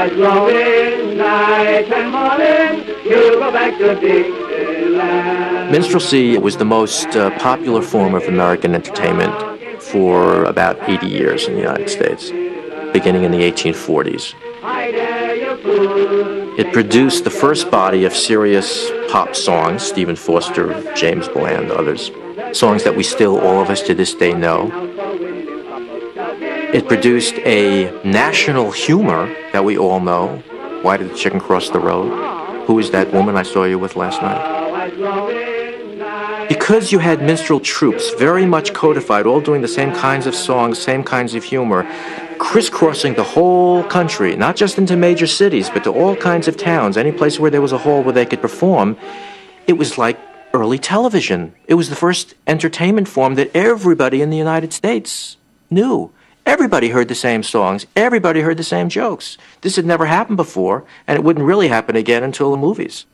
was growing night and morning, you go back to Dixieland. Minstrelsy was the most popular form of American entertainment for about 80 years in the United States, beginning in the 1840s. It produced the first body of serious pop songs, Stephen Foster, James Bland, others, songs that we still, all of us to this day, know. It produced a national humor that we all know. Why did the chicken cross the road? Who is that woman I saw you with last night? Because you had minstrel troops very much codified, all doing the same kinds of songs, same kinds of humor, crisscrossing the whole country, not just into major cities, but to all kinds of towns, any place where there was a hall where they could perform, it was like early television. It was the first entertainment form that everybody in the United States knew. Everybody heard the same songs. Everybody heard the same jokes. This had never happened before, and it wouldn't really happen again until the movies.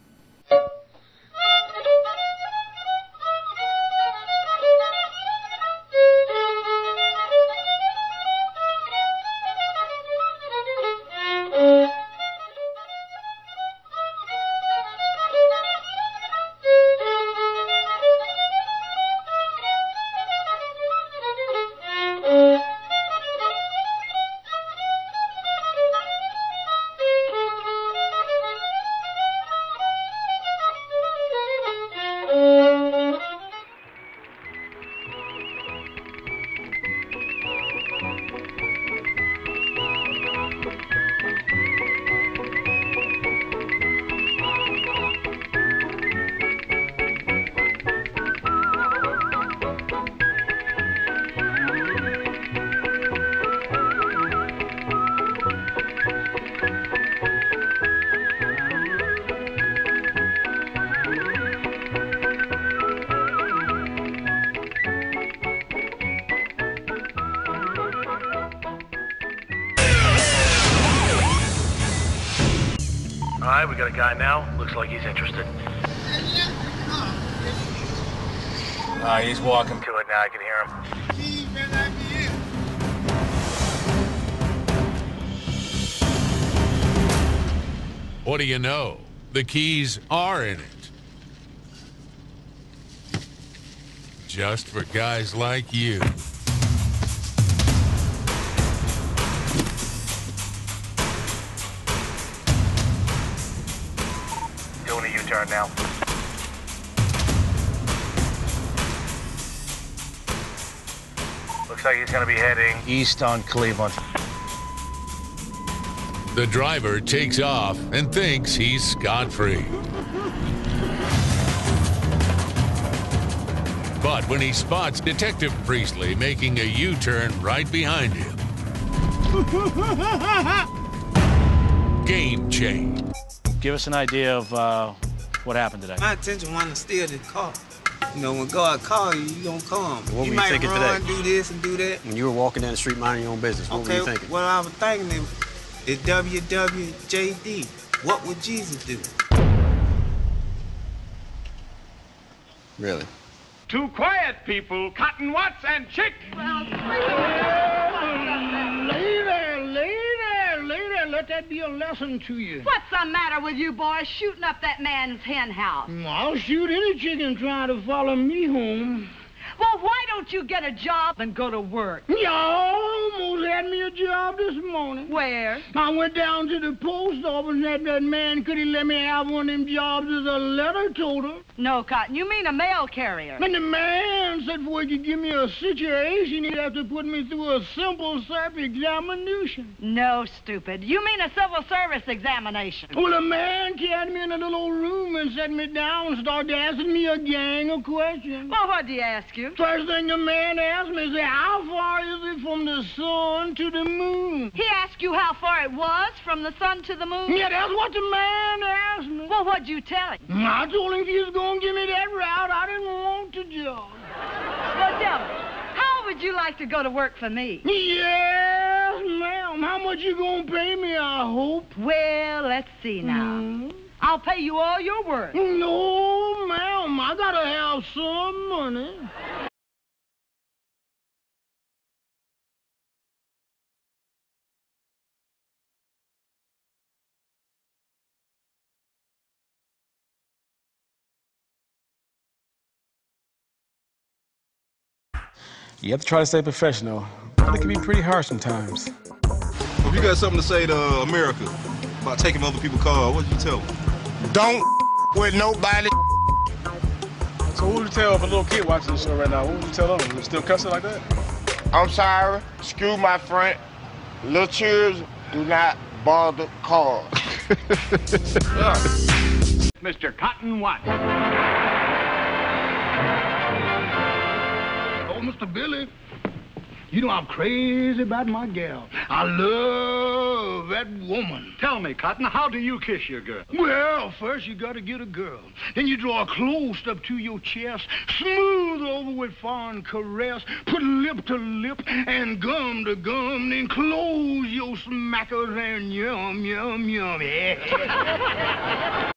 All right, we got a guy now. Looks like he's interested. He's walking to it now. I can hear him. What do you know? The keys are in it. Just for guys like you. Doing a U-turn now. Looks like he's going to be heading east on Cleveland. The driver takes off and thinks he's scot-free. But when he spots Detective Priestley making a U-turn right behind him, game change. Give us an idea of what happened today. My intention wasn't to steal this car. You know, when God call you, you don't come. What were you might thinking run, today? do this and do that. When you were walking down the street minding your own business, what were you thinking? What I was thinking is WWJD. What would Jesus do? Really? Two quiet people, Cotton Watts and Chick. Lady, let that be a lesson to you. What's the matter with you boys shooting up that man's hen house? I'll shoot any chicken trying to follow me home. Well, why don't you get a job and go to work? You almost had me a job this morning. Where? I went down to the post office and asked that man, could he let me have one of them jobs as a letter toter? No, Cotton, you mean a mail carrier. And the man said before he could give me a situation, he'd have to put me through a simple self-examination. No, stupid. You mean a civil service examination. Well, the man carried me in a little room and set me down and started asking me a gang of questions. Well, what'd he ask you? First thing the man asked me is, how far is it from the sun to the moon? He asked you how far it was from the sun to the moon? Yeah, that's what the man asked me. Well, what'd you tell him? I told him if he was going to give me that route, I didn't want the job. Well, tell me, how would you like to go to work for me? Yes, ma'am. How much you going to pay me, I hope? Well, let's see now. I'll pay you all your work. No, ma'am. I got to have some money. You have to try to stay professional, but it can be pretty harsh sometimes. If you got something to say to America about taking other people's cars, what would you tell them? Don't with nobody. So what would you tell if a little kid watching the show right now? What would you tell them? You still cussing like that? I'm sorry. Screw my friend. Little children do not bother cars. Mr. Cotton Watts. Oh, Mr. Billy, you know I'm crazy about my gal. I love that woman. Tell me, Cotton, how do you kiss your girl? Well, first you gotta get a girl. Then you draw close up to your chest, smooth over with fond caress, put lip to lip and gum to gum, then close your smackers and yum, yum, yum. Yeah.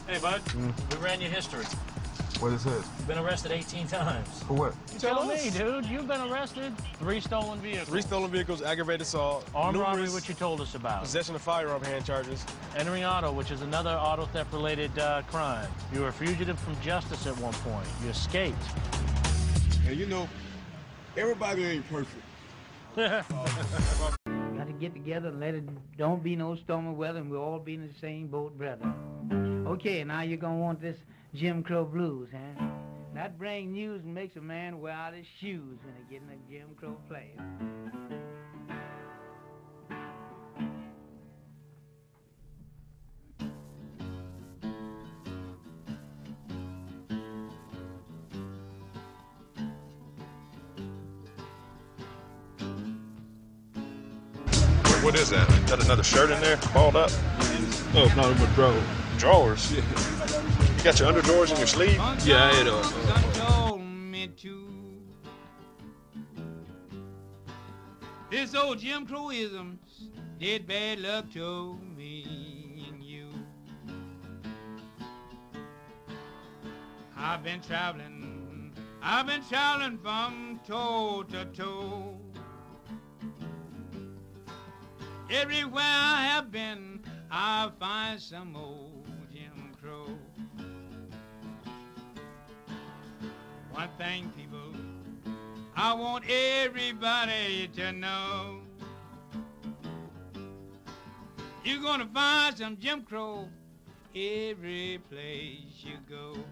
Hey, bud, we ran your history. What is it? You've been arrested 18 times. For what? You tell me, dude. You've been arrested. 3 stolen vehicles. 3 stolen vehicles, aggravated assault, Armed robbery, which you told us about. Possession of firearm hand charges. Entering auto, which is another auto theft-related crime. You were a fugitive from justice at one point. You escaped. And you know, everybody ain't perfect. Got to get together and let it, don't be no stormy weather, and we'll all be in the same boat, brother. Okay, now you're going to want this Jim Crow blues, huh? That brings news and makes a man wear out his shoes when they get in a Jim Crow play. What is that? Got another shirt in there, balled up? Oh, it's not in my drawers. Drawers? Yeah. You got your underdrawers in your sleeve? Yeah, I had told me to. This old Jim Crowism did bad luck to me and you. I've been traveling from toe to toe. Everywhere I have been, I find some old Jim Crow. One thing, people, I want everybody to know. You're gonna find some Jim Crow every place you go.